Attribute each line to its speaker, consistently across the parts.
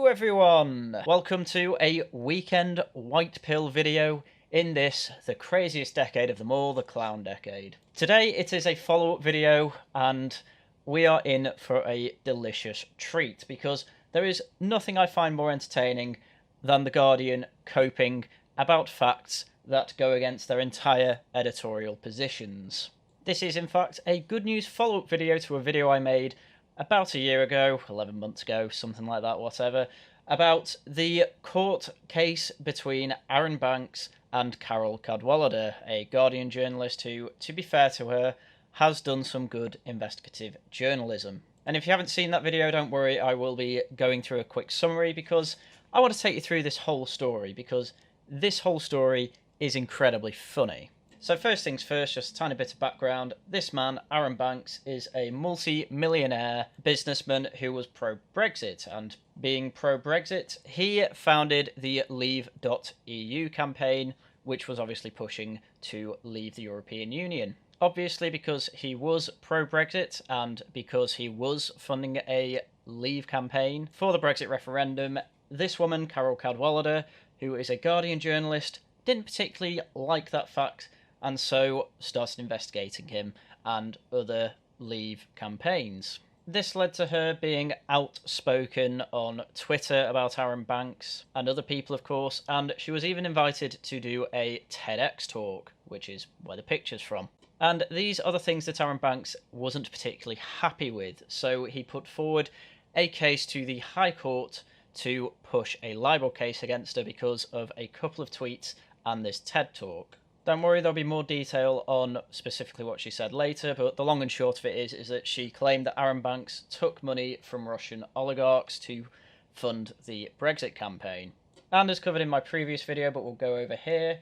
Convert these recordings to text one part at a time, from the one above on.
Speaker 1: Hello everyone! Welcome to a weekend white pill video in this, the craziest decade of them all, the clown decade. Today it is a follow-up video and we are in for a delicious treat because there is nothing I find more entertaining than The Guardian coping about facts that go against their entire editorial positions. This is in fact a good news follow-up video to a video I made about a year ago, 11 months ago, something like that, whatever, about the court case between Arron Banks and Carole Cadwalladr, a Guardian journalist who, to be fair to her, has done some good investigative journalism. And if you haven't seen that video, don't worry, I will be going through a quick summary because I want to take you through this whole story because this whole story is incredibly funny. So first things first, just a tiny bit of background. This man, Arron Banks, is a multi-millionaire businessman who was pro-Brexit, and being pro-Brexit, he founded the Leave.eu campaign, which was obviously pushing to leave the European Union. Obviously, because he was pro-Brexit and because he was funding a Leave campaign for the Brexit referendum, this woman, Carole Cadwalladr, who is a Guardian journalist, didn't particularly like that fact, and so started investigating him and other Leave campaigns. This led to her being outspoken on Twitter about Arron Banks and other people, of course, and she was even invited to do a TEDx talk, which is where the picture's from. And these are the things that Arron Banks wasn't particularly happy with, so he put forward a case to the High Court to push a libel case against her because of a couple of tweets and this TED talk. Don't worry, there'll be more detail on specifically what she said later, but the long and short of it is that she claimed that Arron Banks took money from Russian oligarchs to fund the Brexit campaign. And as covered in my previous video, but we'll go over here,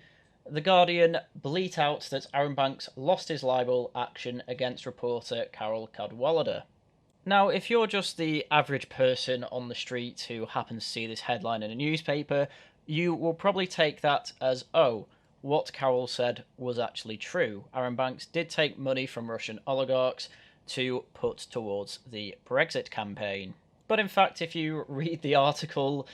Speaker 1: The Guardian bleat out that Arron Banks lost his libel action against reporter Carole Cadwalladr. Now, if you're just the average person on the street who happens to see this headline in a newspaper, you will probably take that as, oh, what Carole said was actually true. Arron Banks did take money from Russian oligarchs to put towards the Brexit campaign. But in fact, if you read the article,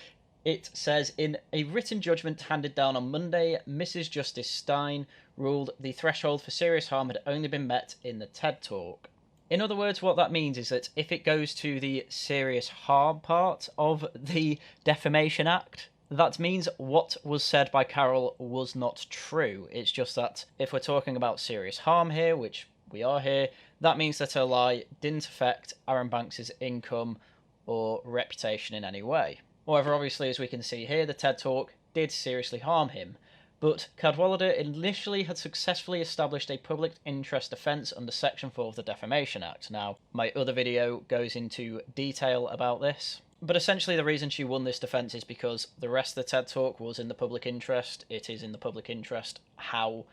Speaker 1: it says, in a written judgment handed down on Monday, Mrs. Justice Stein ruled the threshold for serious harm had only been met in the TED Talk. In other words, what that means is that if it goes to the serious harm part of the Defamation Act, that means what was said by Carole was not true. It's just that if we're talking about serious harm here, which we are here, that means that her lie didn't affect Arron Banks' income or reputation in any way. However, obviously, as we can see here, the TED Talk did seriously harm him. But Cadwalladr initially had successfully established a public interest defence under Section 4 of the Defamation Act. Now, my other video goes into detail about this. But essentially the reason she won this defence is because the rest of the TED Talk was in the public interest. It is in the public interest how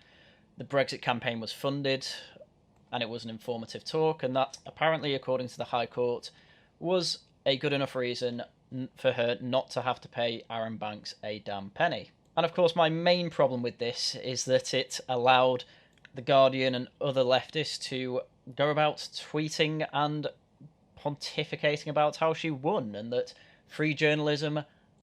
Speaker 1: the Brexit campaign was funded, and it was an informative talk, and that apparently, according to the High Court, was a good enough reason for her not to have to pay Arron Banks a damn penny. And of course my main problem with this is that it allowed The Guardian and other leftists to go about tweeting and pontificating about how she won and that free journalism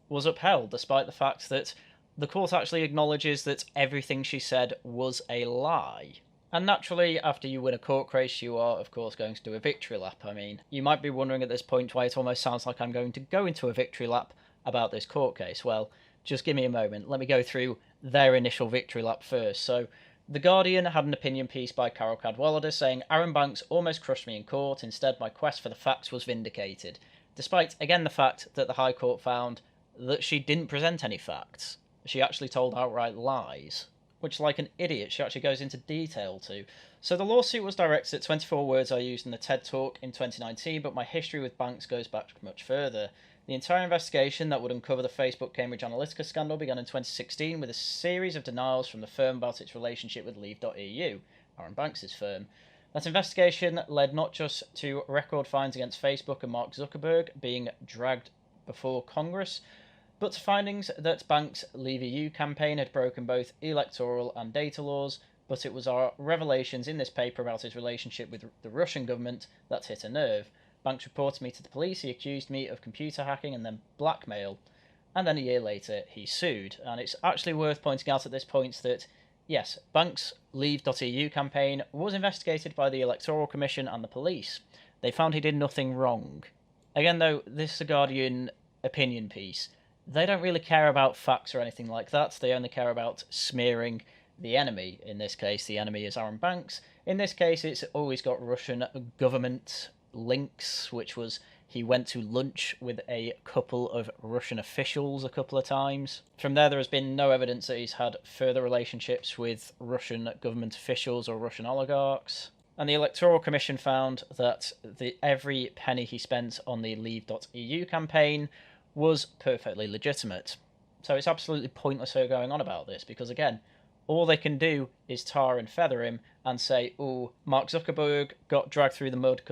Speaker 1: was upheld, despite the fact that the court actually acknowledges that everything she said was a lie. And naturally, after you win a court case, you are, of course, going to do a victory lap. I mean, you might be wondering at this point why it almost sounds like I'm going to go into a victory lap about this court case. Well, just give me a moment. Let me go through their initial victory lap first. So, The Guardian had an opinion piece by Carole Cadwalladr saying, Arron Banks almost crushed me in court. Instead, my quest for the facts was vindicated. Despite, again, the fact that the High Court found that she didn't present any facts. She actually told outright lies, which, like an idiot, she actually goes into detail to. So the lawsuit was directed at 24 words I used in the TED Talk in 2019, but my history with Banks goes back much further. The entire investigation that would uncover the Facebook Cambridge Analytica scandal began in 2016 with a series of denials from the firm about its relationship with Leave.eu, Arron Banks' firm. That investigation led not just to record fines against Facebook and Mark Zuckerberg being dragged before Congress, but to findings that Banks' Leave.eu campaign had broken both electoral and data laws, but it was our revelations in this paper about his relationship with the Russian government that hit a nerve. Banks reported me to the police, he accused me of computer hacking and then blackmail, and then a year later he sued. And it's actually worth pointing out at this point that, yes, Banks' Leave.eu campaign was investigated by the Electoral Commission and the police. They found he did nothing wrong. Again, though, this is a Guardian opinion piece. They don't really care about facts or anything like that. They only care about smearing the enemy. In this case, the enemy is Arron Banks. In this case, it's always got Russian government links, which was he went to lunch with a couple of Russian officials a couple of times. From there has been no evidence that he's had further relationships with Russian government officials or Russian oligarchs. And the Electoral Commission found that every penny he spent on the Leave.eu campaign was perfectly legitimate. So it's absolutely pointless her going on about this, because again, all they can do is tar and feather him and say, oh, Mark Zuckerberg got dragged through the mud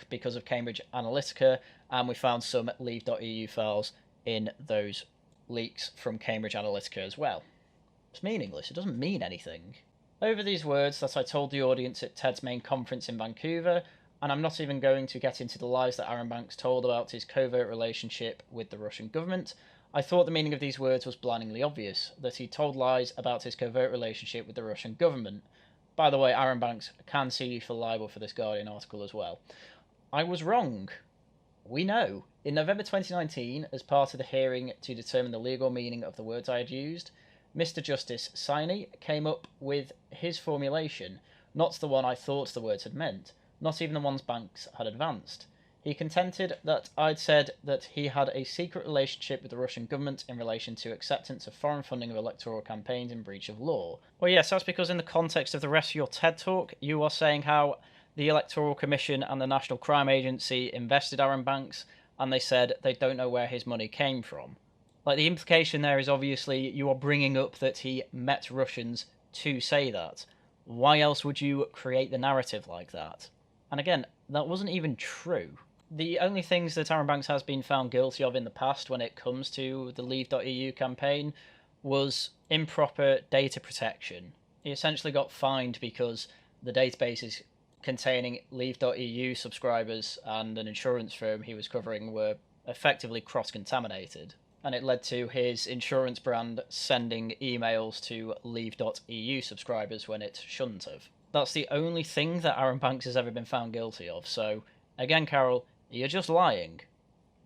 Speaker 1: because of Cambridge Analytica, and we found some Leave.eu files in those leaks from Cambridge Analytica as well. It's meaningless. It doesn't mean anything. Over these words that I told the audience at TED's main conference in Vancouver, and I'm not even going to get into the lies that Arron Banks told about his covert relationship with the Russian government, I thought the meaning of these words was blindingly obvious, that he told lies about his covert relationship with the Russian government. By the way, Arron Banks can sue you for libel for this Guardian article as well. I was wrong. We know. In November 2019, as part of the hearing to determine the legal meaning of the words I had used, Mr. Justice Saini came up with his formulation, not the one I thought the words had meant, not even the ones Banks had advanced. He contended that I'd said that he had a secret relationship with the Russian government in relation to acceptance of foreign funding of electoral campaigns in breach of law. Well, yes, that's because in the context of the rest of your TED Talk, you are saying how the Electoral Commission and the National Crime Agency invested Arron Banks, and they said they don't know where his money came from. Like, the implication there is obviously you are bringing up that he met Russians to say that. Why else would you create the narrative like that? And again, that wasn't even true. The only things that Arron Banks has been found guilty of in the past when it comes to the Leave.eu campaign was improper data protection. He essentially got fined because the databases containing Leave.eu subscribers and an insurance firm he was covering were effectively cross-contaminated. And it led to his insurance brand sending emails to Leave.eu subscribers when it shouldn't have. That's the only thing that Arron Banks has ever been found guilty of, so, again, Carol, you're just lying.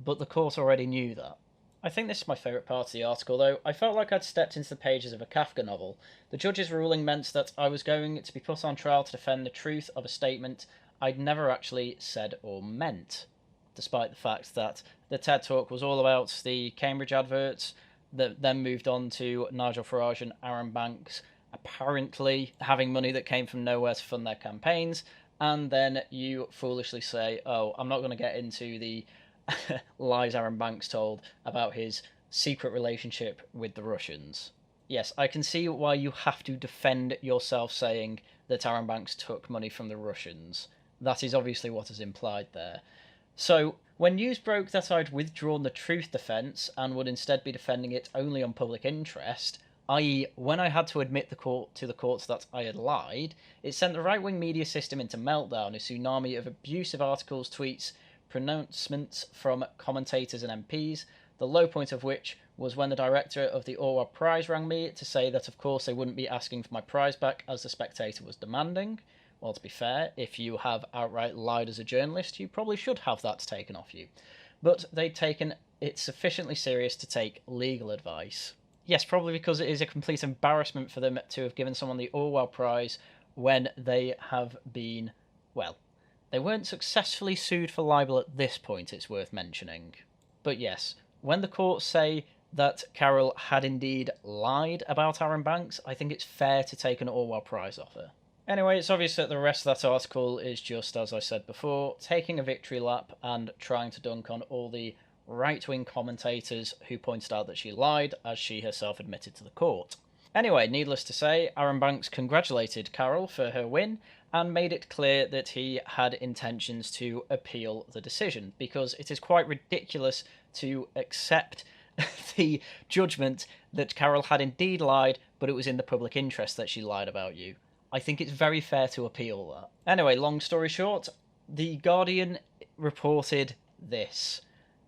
Speaker 1: But the court already knew that. I think this is my favourite part of the article, though. I felt like I'd stepped into the pages of a Kafka novel. The judge's ruling meant that I was going to be put on trial to defend the truth of a statement I'd never actually said or meant, despite the fact that the TED Talk was all about the Cambridge adverts, that then moved on to Nigel Farage and Arron Banks apparently having money that came from nowhere to fund their campaigns, and then you foolishly say, oh, I'm not going to get into the lies Arron Banks told about his secret relationship with the Russians. Yes, I can see why you have to defend yourself saying that Arron Banks took money from the Russians. That is obviously what is implied there. So, when news broke that I'd withdrawn the truth defence and would instead be defending it only on public interest, i.e. when I had to admit to the courts that I had lied, it sent the right-wing media system into meltdown, a tsunami of abusive articles, tweets, pronouncements from commentators and MPs, the low point of which was when the director of the Orwell Prize rang me to say that of course they wouldn't be asking for my prize back as the Spectator was demanding. Well, to be fair, if you have outright lied as a journalist, you probably should have that taken off you. But they'd taken it sufficiently serious to take legal advice. Yes, probably because it is a complete embarrassment for them to have given someone the Orwell Prize when they have been, well, they weren't successfully sued for libel at this point, it's worth mentioning. But yes, when the courts say that Carol had indeed lied about Arron Banks, I think it's fair to take an Orwell Prize off her. Anyway, it's obvious that the rest of that article is just, as I said before, taking a victory lap and trying to dunk on all the right-wing commentators who pointed out that she lied, as she herself admitted to the court. Anyway, needless to say, Arron Banks congratulated Carol for her win and made it clear that he had intentions to appeal the decision, because it is quite ridiculous to accept the judgment that Carol had indeed lied, but it was in the public interest that she lied about you. I think it's very fair to appeal that. Anyway, long story short, The Guardian reported this.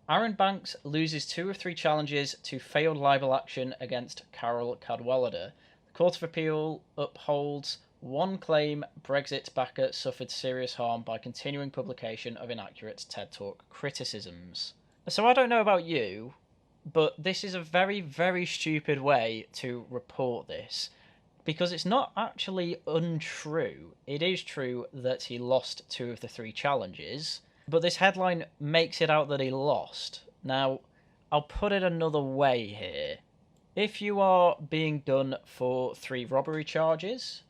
Speaker 1: Aaron Banks loses 2 of 3 challenges to failed libel action against Carol Cadwallader. The Court of Appeal upholds one claim Brexit backer suffered serious harm by continuing publication of inaccurate TED Talk criticisms. So I don't know about you, but this is a very, very stupid way to report this, because it's not actually untrue. It is true that he lost 2 of the 3 challenges, but this headline makes it out that he lost. Now, I'll put it another way here. If you are being done for 3 robbery charges,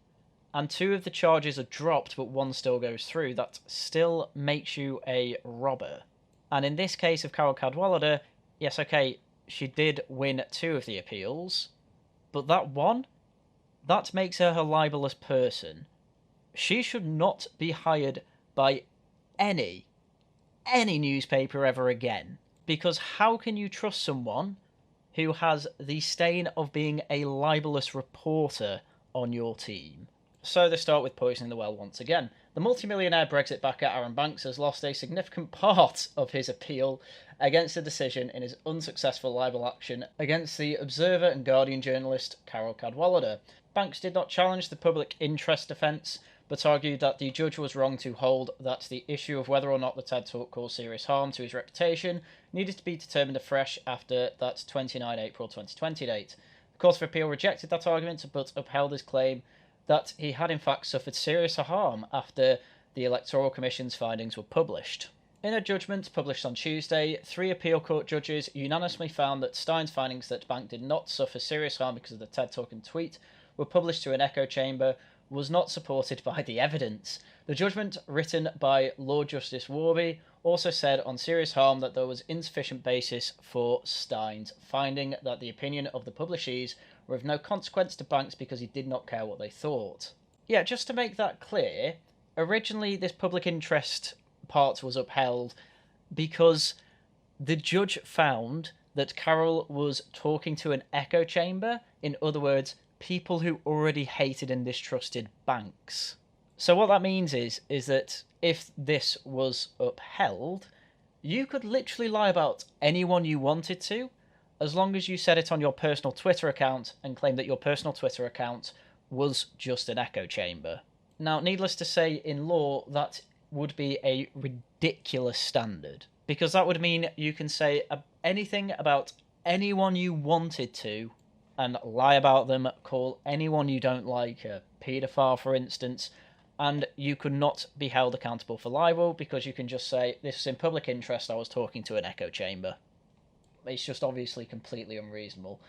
Speaker 1: and 2 of the charges are dropped but 1 still goes through, that still makes you a robber. And in this case of Carol Cadwallader, yes, okay, she did win 2 of the appeals, but that one, that makes her a libelous person. She should not be hired by any newspaper ever again. Because how can you trust someone who has the stain of being a libelous reporter on your team? So they start with poisoning the well once again. The multimillionaire Brexit backer Aaron Banks has lost a significant part of his appeal against the decision in his unsuccessful libel action against the Observer and Guardian journalist Carol Cadwallader. Banks did not challenge the public interest defence, but argued that the judge was wrong to hold that the issue of whether or not the TED Talk caused serious harm to his reputation needed to be determined afresh after that 29 April 2020 date. The Court of Appeal rejected that argument, but upheld his claim that he had in fact suffered serious harm after the Electoral Commission's findings were published. In a judgment published on Tuesday, 3 appeal court judges unanimously found that Stein's findings that Bank did not suffer serious harm because of the TED Talk and tweet were published to an echo chamber was not supported by the evidence. The judgment, written by Lord Justice Warby, also said on serious harm that there was insufficient basis for Stein's finding that the opinion of the publishees were of no consequence to Banks because he did not care what they thought. Yeah, just to make that clear, originally this public interest part was upheld because the judge found that Carol was talking to an echo chamber, in other words, people who already hated and distrusted Banks. So what that means is that if this was upheld, you could literally lie about anyone you wanted to, as long as you said it on your personal Twitter account and claimed that your personal Twitter account was just an echo chamber. Now, needless to say, in law, that would be a ridiculous standard, because that would mean you can say anything about anyone you wanted to and lie about them, call anyone you don't like a paedophile, for instance, and you could not be held accountable for libel because you can just say, this is in public interest, I was talking to an echo chamber. It's just obviously completely unreasonable.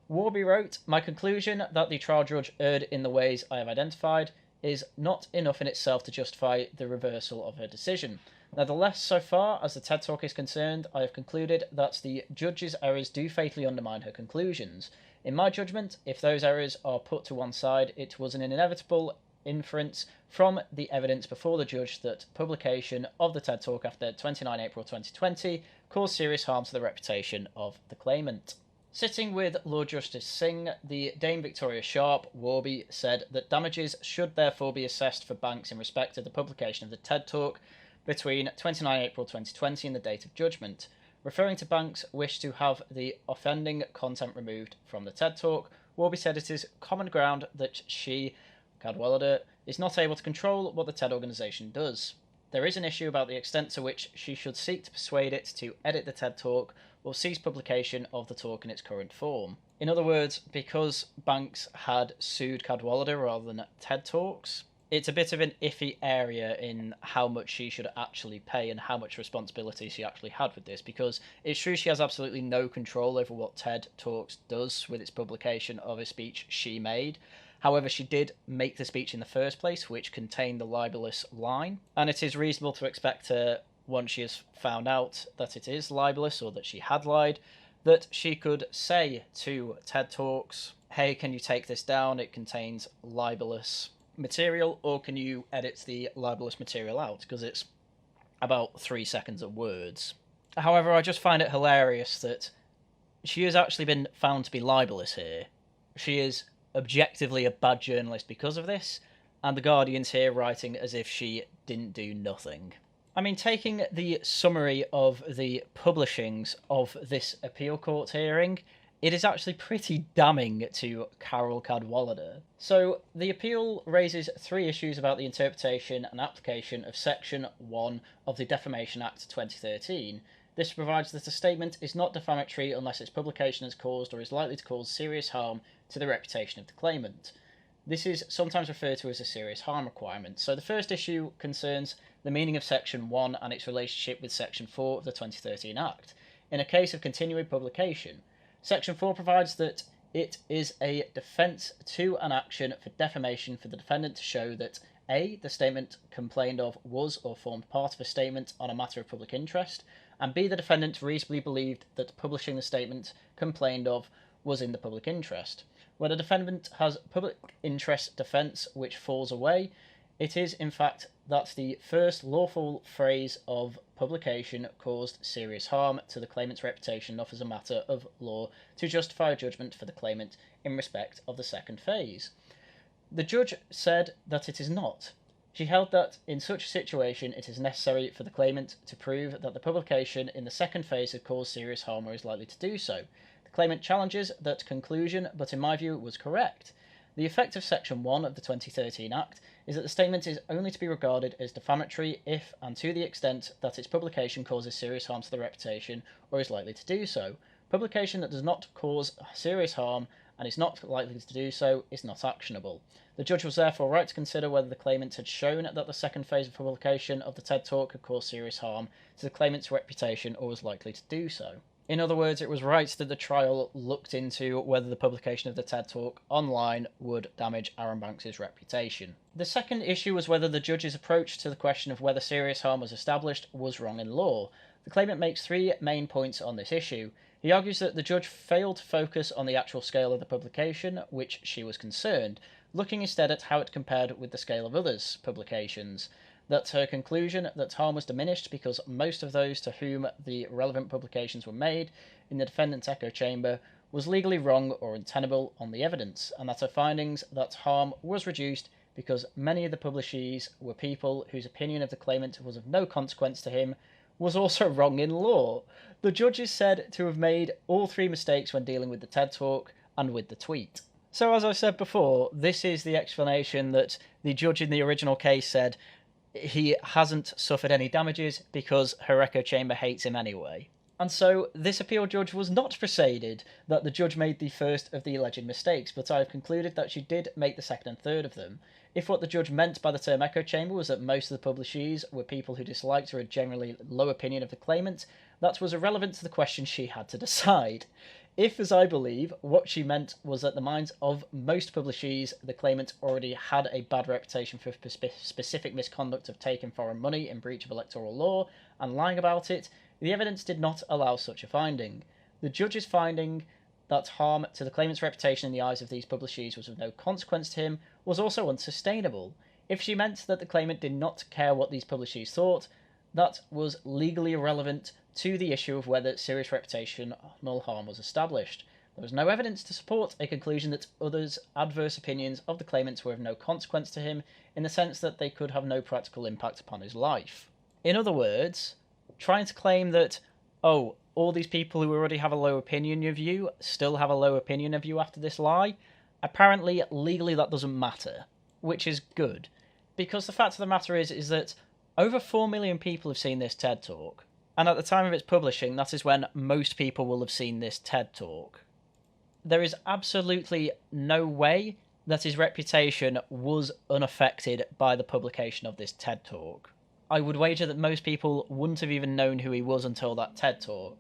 Speaker 1: Warby wrote, "My conclusion that the trial judge erred in the ways I have identified is not enough in itself to justify the reversal of her decision. Nevertheless, so far as the TED Talk is concerned, I have concluded that the judge's errors do fatally undermine her conclusions. In my judgment, if those errors are put to one side, it was an inevitable inference from the evidence before the judge that publication of the TED Talk after 29 April 2020 caused serious harm to the reputation of the claimant." Sitting with Lord Justice Singh, the Dame Victoria Sharp, Warby, said that damages should therefore be assessed for Banks in respect of the publication of the TED Talk between 29 April 2020 and the date of judgment. Referring to Banks' wish to have the offending content removed from the TED Talk, Warby said it is common ground that she, Cadwallader, is not able to control what the TED organisation does. There is an issue about the extent to which she should seek to persuade it to edit the TED Talk or cease publication of the talk in its current form. In other words, because Banks had sued Cadwallader rather than TED Talks, it's a bit of an iffy area in how much she should actually pay and how much responsibility she actually had with this, because it's true she has absolutely no control over what TED Talks does with its publication of a speech she made. However, she did make the speech in the first place, which contained the libelous line, and it is reasonable to expect her, once she has found out that it is libelous or that she had lied, that she could say to TED Talks, hey, can you take this down? It contains libelous material, or can you edit the libelous material out? Because it's about 3 seconds of words. However, I just find it hilarious that she has actually been found to be libelous here. She is objectively a bad journalist because of this, and the Guardian's here writing as if she didn't do nothing. I mean, taking the summary of the publishings of this appeal court hearing, it is actually pretty damning to Carol Cadwallader. So, the appeal raises 3 issues about the interpretation and application of Section 1 of the Defamation Act 2013. This provides that a statement is not defamatory unless its publication has caused or is likely to cause serious harm to the reputation of the claimant. This is sometimes referred to as a serious harm requirement. So the first issue concerns the meaning of Section 1 and its relationship with Section 4 of the 2013 Act. In a case of continuing publication, Section 4 provides that it is a defence to an action for defamation for the defendant to show that A. the statement complained of was or formed part of a statement on a matter of public interest, and B. the defendant reasonably believed that publishing the statement complained of was in the public interest. When a defendant has public interest defence which falls away, it is in fact that the first lawful phrase of publication caused serious harm to the claimant's reputation enough as a matter of law to justify a judgment for the claimant in respect of the second phase. The judge said that it is not. She held that in such a situation it is necessary for the claimant to prove that the publication in the second phase had caused serious harm or is likely to do so. The claimant challenges that conclusion, but in my view it was correct. The effect of Section 1 of the 2013 Act is that the statement is only to be regarded as defamatory if and to the extent that its publication causes serious harm to the reputation or is likely to do so. Publication that does not cause serious harm and is not likely to do so is not actionable. The judge was therefore right to consider whether the claimant had shown that the second phase of publication of the TED Talk had caused serious harm to the claimant's reputation or was likely to do so. In other words, it was right that the trial looked into whether the publication of the TED Talk online would damage Aaron Banks' reputation. The second issue was whether the judge's approach to the question of whether serious harm was established was wrong in law. The claimant makes 3 main points on this issue. He argues that the judge failed to focus on the actual scale of the publication, which she was concerned, looking instead at how it compared with the scale of others' publications. That her conclusion that harm was diminished because most of those to whom the relevant publications were made in the defendant's echo chamber was legally wrong or untenable on the evidence, and that her findings that harm was reduced because many of the publishees were people whose opinion of the claimant was of no consequence to him was also wrong in law. The judge is said to have made all 3 mistakes when dealing with the TED Talk and with the tweet. So as I said before, this is the explanation that the judge in the original case said he hasn't suffered any damages because her echo chamber hates him anyway. And so this appeal judge was not persuaded that the judge made the first of the alleged mistakes, but I have concluded that she did make the second and third of them. If what the judge meant by the term echo chamber was that most of the publishees were people who disliked or had generally low opinion of the claimant, that was irrelevant to the question she had to decide. If, as I believe, what she meant was that the minds of most publishees, the claimant already had a bad reputation for specific misconduct of taking foreign money in breach of electoral law and lying about it, the evidence did not allow such a finding. The judge's finding that harm to the claimant's reputation in the eyes of these publishees was of no consequence to him was also unsustainable. If she meant that the claimant did not care what these publishees thought, that was legally irrelevant to the issue of whether serious reputational harm was established. There was no evidence to support a conclusion that others' adverse opinions of the claimants were of no consequence to him, in the sense that they could have no practical impact upon his life. In other words, trying to claim that, oh, all these people who already have a low opinion of you still have a low opinion of you after this lie, apparently, legally that doesn't matter, which is good. Because the fact of the matter is that over 4 million people have seen this TED Talk, and at the time of its publishing, that is when most people will have seen this TED Talk. There is absolutely no way that his reputation was unaffected by the publication of this TED Talk. I would wager that most people wouldn't have even known who he was until that TED Talk,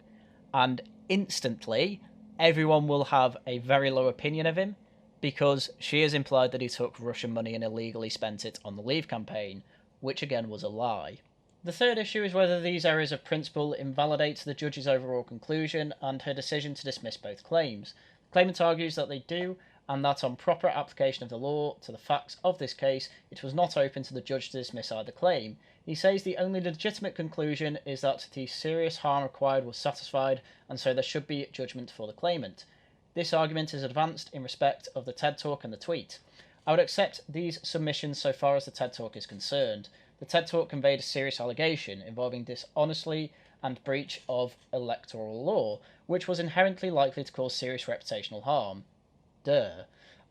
Speaker 1: and instantly, everyone will have a very low opinion of him, because she has implied that he took Russian money and illegally spent it on the Leave campaign, which again was a lie. The third issue is whether these errors of principle invalidate the judge's overall conclusion and her decision to dismiss both claims. The claimant argues that they do, and that on proper application of the law to the facts of this case, it was not open to the judge to dismiss either claim. He says the only legitimate conclusion is that the serious harm required was satisfied, and so there should be judgment for the claimant. This argument is advanced in respect of the TED Talk and the tweet. I would accept these submissions so far as the TED Talk is concerned. the TED Talk conveyed a serious allegation involving dishonestly and breach of electoral law, which was inherently likely to cause serious reputational harm. Duh.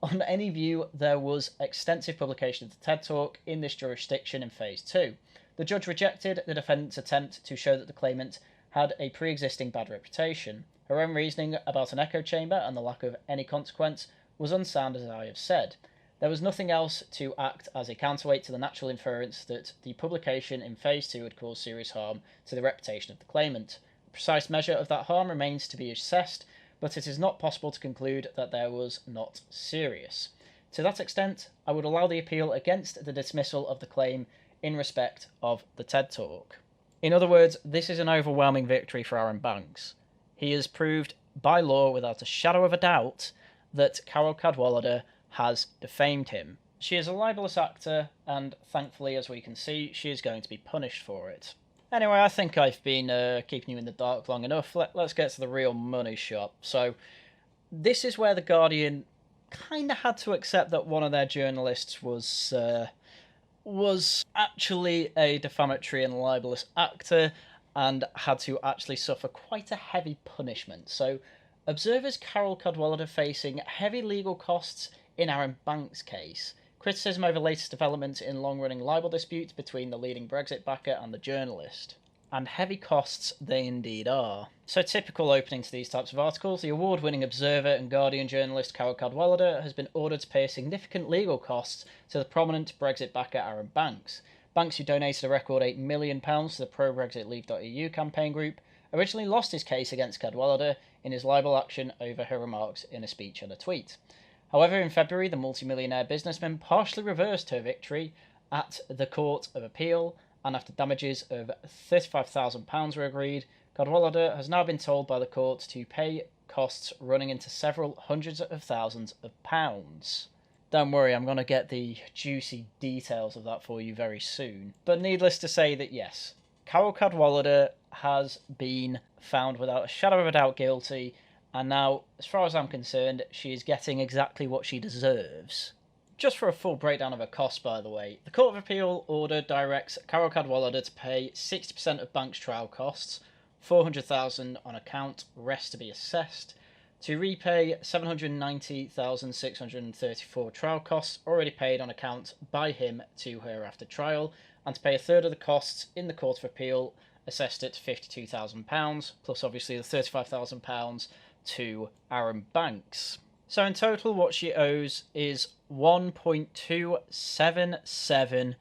Speaker 1: On any view, there was extensive publication of the TED Talk in this jurisdiction in Phase 2. The judge rejected the defendant's attempt to show that the claimant had a pre-existing bad reputation. Her own reasoning about an echo chamber and the lack of any consequence was unsound, as I have said. There was nothing else to act as a counterweight to the natural inference that the publication in Phase 2 would cause serious harm to the reputation of the claimant. The precise measure of that harm remains to be assessed, but it is not possible to conclude that there was not serious. To that extent, I would allow the appeal against the dismissal of the claim in respect of the TED Talk. In other words, this is an overwhelming victory for Arron Banks. He has proved by law, without a shadow of a doubt, that Carole Cadwallader has defamed him. She is a libelous actor, and thankfully, as we can see, she is going to be punished for it. Anyway, I think I've been keeping you in the dark long enough. Let's get to the real money shot. So, this is where The Guardian kind of had to accept that one of their journalists was actually a defamatory and libelous actor, and had to actually suffer quite a heavy punishment. So, observers Carole Cadwallader facing heavy legal costs in Arron Banks' case, criticism over latest developments in long-running libel disputes between the leading Brexit backer and the journalist. And heavy costs they indeed are. So typical opening to these types of articles, the award-winning Observer and Guardian journalist Carole Cadwallader has been ordered to pay significant legal costs to the prominent Brexit backer Arron Banks. Banks, who donated a record £8 million to the pro-Brexit Leave.eu campaign group, originally lost his case against Cadwallader in his libel action over her remarks in a speech and a tweet. However, in February, the multimillionaire businessman partially reversed her victory at the Court of Appeal, and after damages of £35,000 were agreed, Cadwallader has now been told by the court to pay costs running into several hundreds of thousands of pounds. Don't worry, I'm going to get the juicy details of that for you very soon. But needless to say that yes, Carole Cadwallader has been found without a shadow of a doubt guilty, and now, as far as I'm concerned, she is getting exactly what she deserves. Just for a full breakdown of her costs, by the way, the Court of Appeal order directs Carole Cadwallader to pay 60% of Banks' trial costs, $400,000 on account, rest to be assessed, to repay $790,634 trial costs already paid on account by him to her after trial, and to pay a third of the costs in the Court of Appeal, assessed at £52,000, plus obviously the £35,000 to Arron Banks. So in total, what she owes is £1.277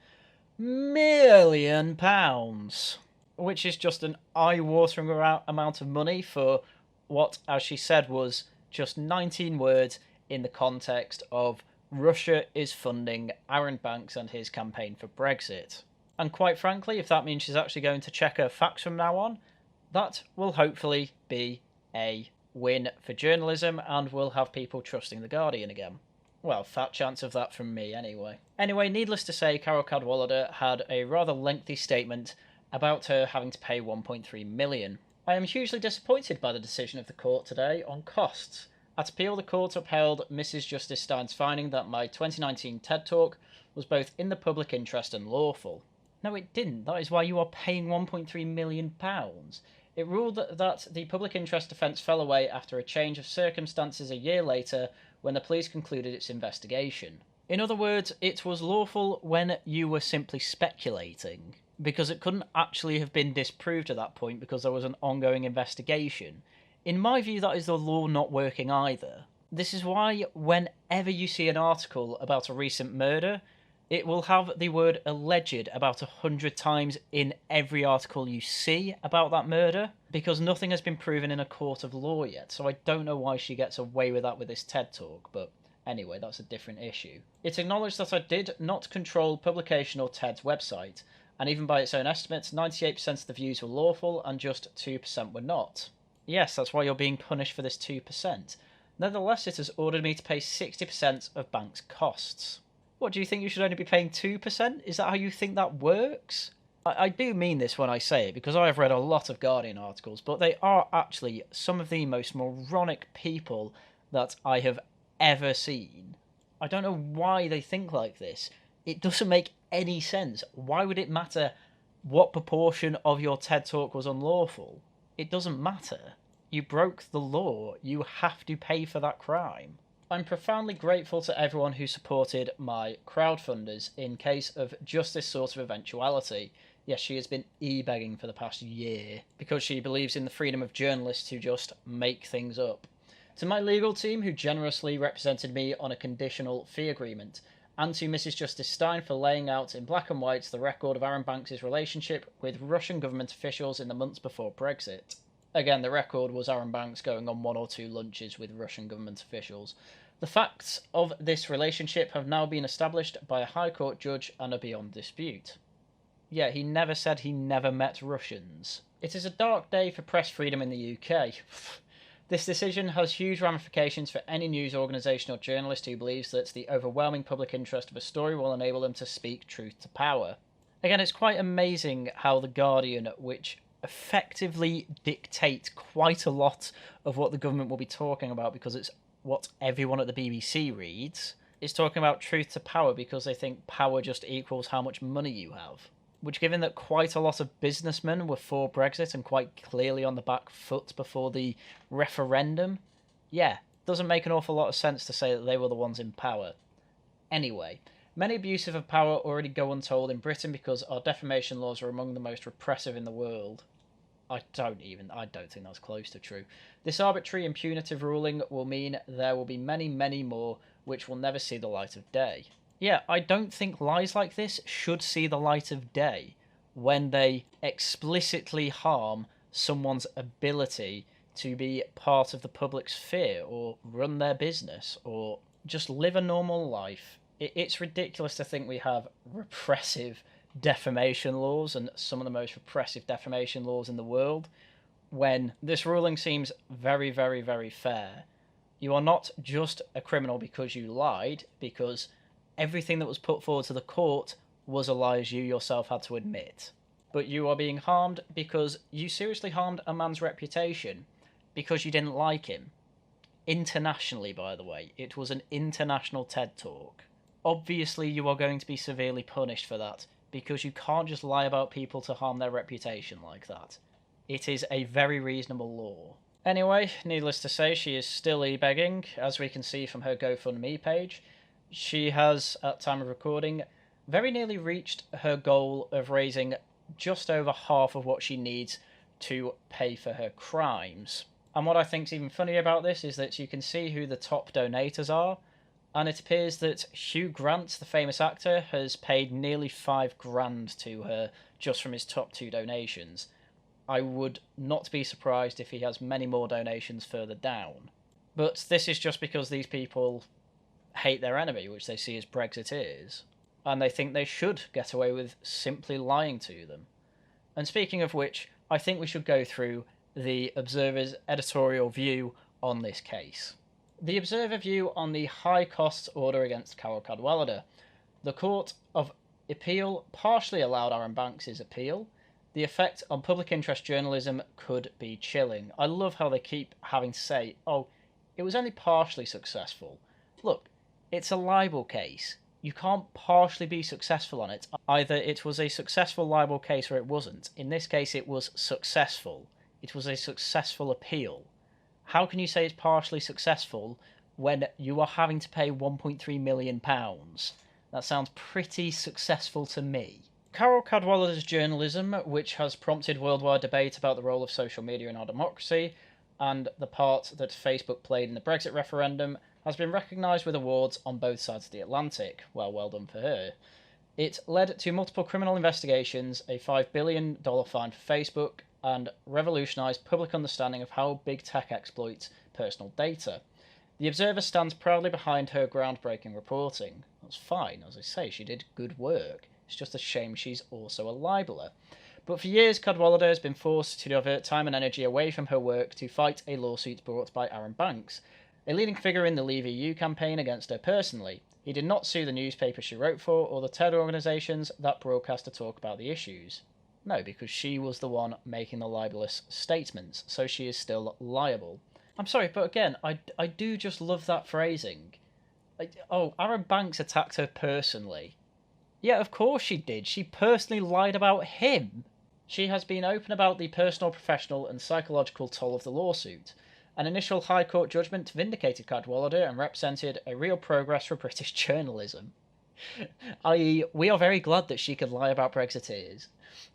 Speaker 1: million, which is just an eye-watering amount of money for what, as she said, was just 19 words in the context of Russia is funding Arron Banks and his campaign for Brexit. And quite frankly, if that means she's actually going to check her facts from now on, that will hopefully be a win for journalism and will have people trusting The Guardian again. Well, fat chance of that from me anyway. Anyway, needless to say, Carole Cadwallader had a rather lengthy statement about her having to pay $1.3 million. I am hugely disappointed by the decision of the court today on costs. At appeal, the court upheld Mrs. Justice Stein's finding that my 2019 TED Talk was both in the public interest and lawful. No, it didn't. That is why you are paying £1.3 million. It ruled that the public interest defence fell away after a change of circumstances a year later when the police concluded its investigation. In other words, it was lawful when you were simply speculating, because it couldn't actually have been disproved at that point because there was an ongoing investigation. In my view, that is the law not working either. This is why whenever you see an article about a recent murder, it will have the word alleged about 100 times in every article you see about that murder, because nothing has been proven in a court of law yet, so I don't know why she gets away with that with this TED Talk, but anyway, that's a different issue. It acknowledged that I did not control publication or TED's website, and even by its own estimates, 98% of the views were lawful and just 2% were not. Yes, that's why you're being punished for this 2%. Nevertheless, it has ordered me to pay 60% of Banks' costs. What, do you think you should only be paying 2%? Is that how you think that works? I do mean this when I say it, because I have read a lot of Guardian articles, but they are actually some of the most moronic people that I have ever seen. I don't know why they think like this. It doesn't make any sense. Why would it matter what proportion of your TED Talk was unlawful? It doesn't matter. You broke the law. You have to pay for that crime. I'm profoundly grateful to everyone who supported my crowdfunders in case of just this sort of eventuality. Yes, she has been e-begging for the past year because she believes in the freedom of journalists to just make things up. To my legal team, who generously represented me on a conditional fee agreement, and to Mrs. Justice Stein for laying out in black and white the record of Aaron Banks' relationship with Russian government officials in the months before Brexit. Again, the record was Aaron Banks going on 1 or 2 lunches with Russian government officials. The facts of this relationship have now been established by a High Court judge and are beyond dispute. Yeah, he never said he never met Russians. It is a dark day for press freedom in the UK. This decision has huge ramifications for any news organisation or journalist who believes that the overwhelming public interest of a story will enable them to speak truth to power. Again, it's quite amazing how The Guardian, which effectively dictates quite a lot of what the government will be talking about because it's what everyone at the BBC reads, is talking about truth to power because they think power just equals how much money you have. Which, given that quite a lot of businessmen were for Brexit and quite clearly on the back foot before the referendum, yeah, doesn't make an awful lot of sense to say that they were the ones in power. Anyway, many abuses of power already go untold in Britain because our defamation laws are among the most repressive in the world. I don't think that's close to true. This arbitrary and punitive ruling will mean there will be many, many more which will never see the light of day. Yeah, I don't think lies like this should see the light of day when they explicitly harm someone's ability to be part of the public sphere or run their business or just live a normal life. It's ridiculous to think we have repressive defamation laws and some of the most repressive defamation laws in the world when this ruling seems very, very, very fair. You are not just a criminal because you lied, because everything that was put forward to the court was a lie, as you yourself had to admit. But you are being harmed because you seriously harmed a man's reputation because you didn't like him. Internationally, by the way. It was an international TED Talk. Obviously, you are going to be severely punished for that because you can't just lie about people to harm their reputation like that. It is a very reasonable law. Anyway, needless to say, she is still e-begging, as we can see from her GoFundMe page. She has, at time of recording, very nearly reached her goal of raising just over half of what she needs to pay for her crimes. And what I think is even funny about this is that you can see who the top donators are, and it appears that Hugh Grant, the famous actor, has paid nearly $5,000 to her just from his top 2 donations. I would not be surprised if he has many more donations further down. But this is just because these people hate their enemy, which they see as Brexit is, and they think they should get away with simply lying to them. And speaking of which, I think we should go through the Observer's editorial view on this case. The Observer view on the high costs order against Carol Cadwallader. The Court of Appeal partially allowed Aaron Banks' appeal. The effect on public interest journalism could be chilling. I love how they keep having to say, oh, it was only partially successful. Look, it's a libel case. You can't partially be successful on it. Either it was a successful libel case or it wasn't. In this case, it was successful. It was a successful appeal. How can you say it's partially successful when you are having to pay £1.3 million? That sounds pretty successful to me. Carol Cadwallader's journalism, which has prompted worldwide debate about the role of social media in our democracy and the part that Facebook played in the Brexit referendum, has been recognised with awards on both sides of the Atlantic. Well done for her. It led to multiple criminal investigations, a $5 billion fine for Facebook, and revolutionised public understanding of how big tech exploits personal data. The Observer stands proudly behind her groundbreaking reporting. That's fine, as I say, she did good work. It's just a shame she's also a libeller. But for years, Cadwallader has been forced to divert time and energy away from her work to fight a lawsuit brought by Aaron Banks, a leading figure in the Leave EU campaign against her personally. He did not sue the newspaper she wrote for or the TED organisations that broadcast to talk about the issues. No, because she was the one making the libelous statements, so she is still liable. I'm sorry, but again, I do just love that phrasing. Aaron Banks attacked her personally. Yeah, of course she did. She personally lied about him. She has been open about the personal, professional, and psychological toll of the lawsuit. An initial High Court judgment vindicated Cadwallader and represented a real progress for British journalism. I.e., we are very glad that she could lie about Brexiteers.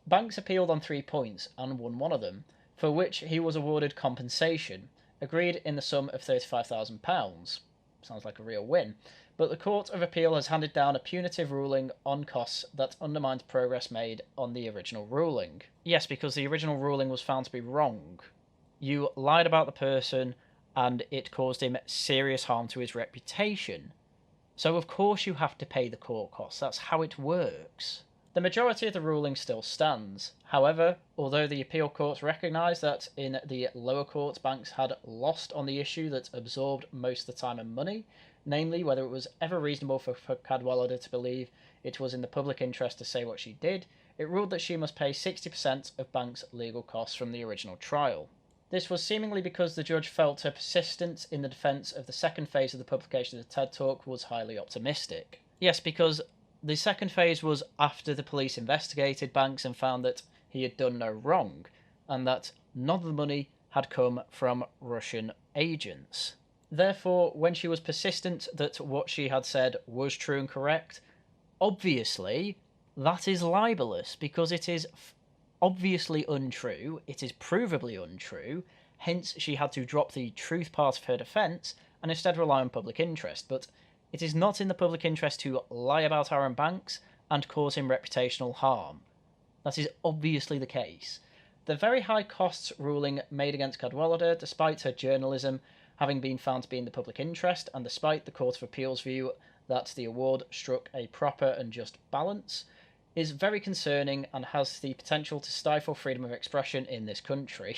Speaker 1: Banks appealed on 3 points and won one of them, for which he was awarded compensation, agreed in the sum of £35,000. Sounds like a real win. But the Court of Appeal has handed down a punitive ruling on costs that undermines progress made on the original ruling. Yes, because the original ruling was found to be wrong. You lied about the person, and it caused him serious harm to his reputation. So of course you have to pay the court costs, that's how it works. The majority of the ruling still stands. However, although the appeal courts recognised that in the lower courts banks had lost on the issue that absorbed most of the time and money, namely whether it was ever reasonable for Cadwallader to believe it was in the public interest to say what she did, it ruled that she must pay 60% of banks' legal costs from the original trial. This was seemingly because the judge felt her persistence in the defence of the second phase of the publication of the TED Talk was highly optimistic. Yes, because the second phase was after the police investigated Banks and found that he had done no wrong, and that none of the money had come from Russian agents. Therefore, when she was persistent that what she had said was true and correct, obviously that is libelous, because it is obviously untrue, it is provably untrue, hence she had to drop the truth part of her defence and instead rely on public interest. But it is not in the public interest to lie about Haryan Banks and cause him reputational harm. That is obviously the case. The very high costs ruling made against Cadwallader, despite her journalism having been found to be in the public interest, and despite the Court of Appeal's view that the award struck a proper and just balance, is very concerning and has the potential to stifle freedom of expression in this country.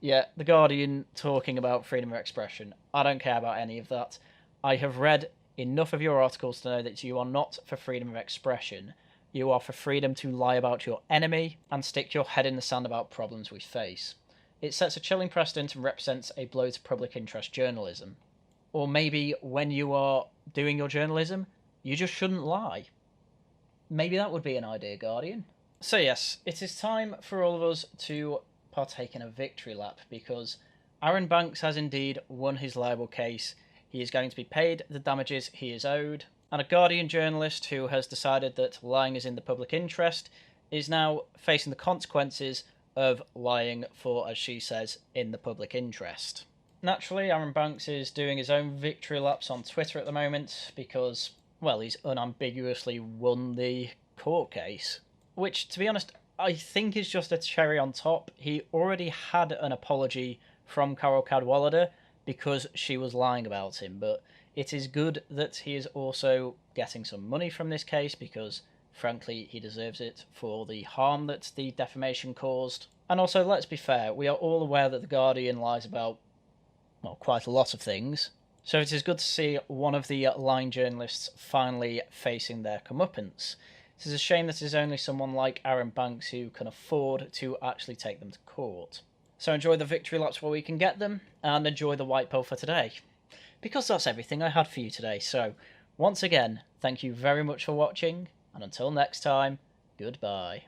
Speaker 1: Yeah, The Guardian talking about freedom of expression. I don't care about any of that. I have read enough of your articles to know that you are not for freedom of expression. You are for freedom to lie about your enemy and stick your head in the sand about problems we face. It sets a chilling precedent and represents a blow to public interest journalism. Or maybe when you are doing your journalism, you just shouldn't lie. Maybe that would be an idea, Guardian. So yes, it is time for all of us to partake in a victory lap, because Haryan Banks has indeed won his libel case. He is going to be paid the damages he is owed, and a Guardian journalist who has decided that lying is in the public interest is now facing the consequences of lying for, as she says, in the public interest. Naturally, Haryan Banks is doing his own victory laps on Twitter at the moment because, well, he's unambiguously won the court case. Which, to be honest, I think is just a cherry on top. He already had an apology from Carol Cadwallader because she was lying about him, but it is good that he is also getting some money from this case because, frankly, he deserves it for the harm that the defamation caused. And also, let's be fair, we are all aware that The Guardian lies about, well, quite a lot of things. So it is good to see one of the lying journalists finally facing their comeuppance. It is a shame that it is only someone like Haryan Banks who can afford to actually take them to court. So enjoy the victory laps while we can get them, and enjoy the white pill for today. Because that's everything I had for you today, so once again, thank you very much for watching, and until next time, goodbye.